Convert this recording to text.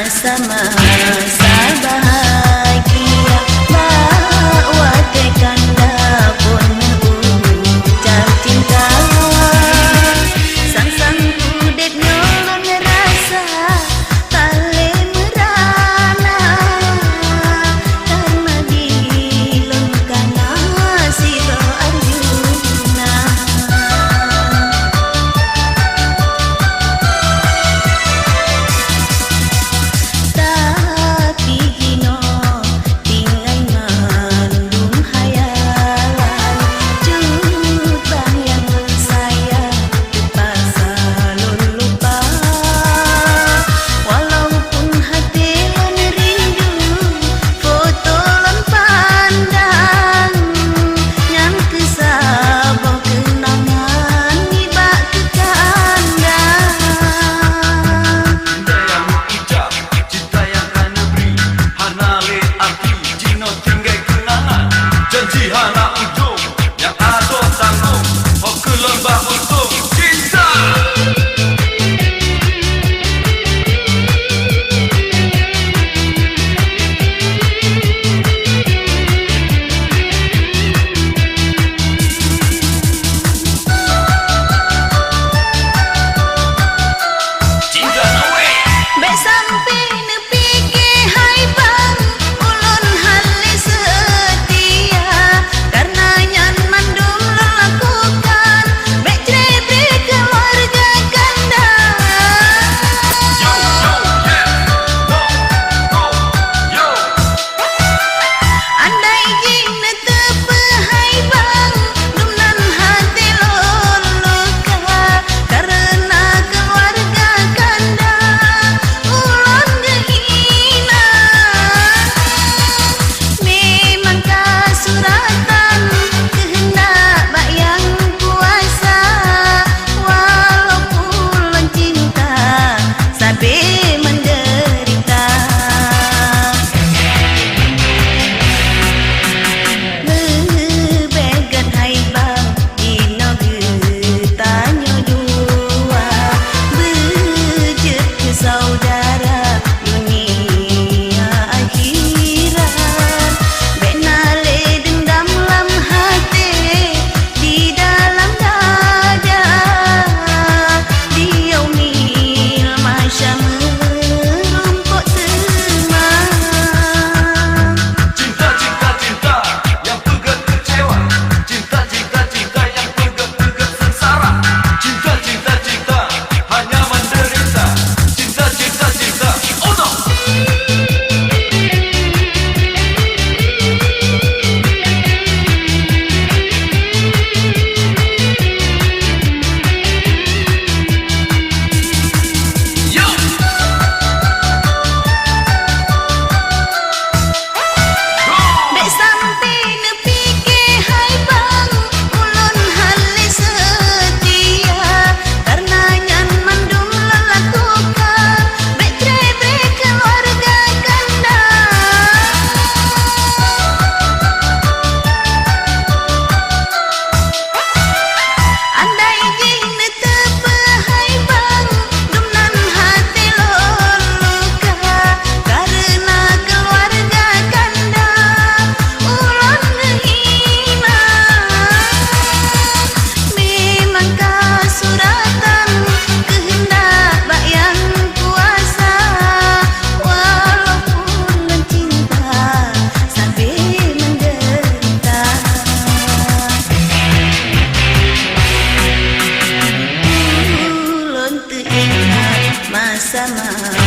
masa-masa bahagia bawa tekanda pun ucap cinta sang-sang kudet nyolong rasa tale merana karena dilon kana siro Arjuna tapi gino tinggal mandung hayalan jutang yang saya terpaksa lupa walaupun hati lon rindu foto lon pandang yang kesabau kenangan ibak ke kandang Cinta yang ijab, cinta yang kana beri hana le arti, jino tinggal kenangan janji hana ujung, yang ado tanggung hok kelon bah untung cinta cinta no way. Bek sampai nepi ke hai bang ulun hale setia karena nyaman dum lakukan bek cebre keluarga kanda Yo, yo, yeah, go, yo. andai jin tepe hai bang dum nan hati lon luka karena keluarga kanda ulun gehina memang kasuratan kehendak bak yang kuasa walaupun ulun cinta sampai menderita bebegat hai bang dino getanyo dua bejet ke saudara dunia akhirat benale dendam lam hati di dalam dada diomil masya merumput temang Cinta, cinta, cinta yang pegat kecewa. Cinta, cinta, cinta yang pegat sengsara. Cinta, cinta, cinta hanya menderita. Cinta, cinta, cinta, oh no. Yo. Bek sampai nepi ke hai bang ulun hale setia karena nyaman dum lakukan bek cebre keluarga kanda andai jin tepe hai bang dum nan hati lon luka karena keluarga kanda ulun gehina memang kasuratan kehendak bak yang kuasa walaupun ulun cinta sampai menderita ulun teringat masa-masa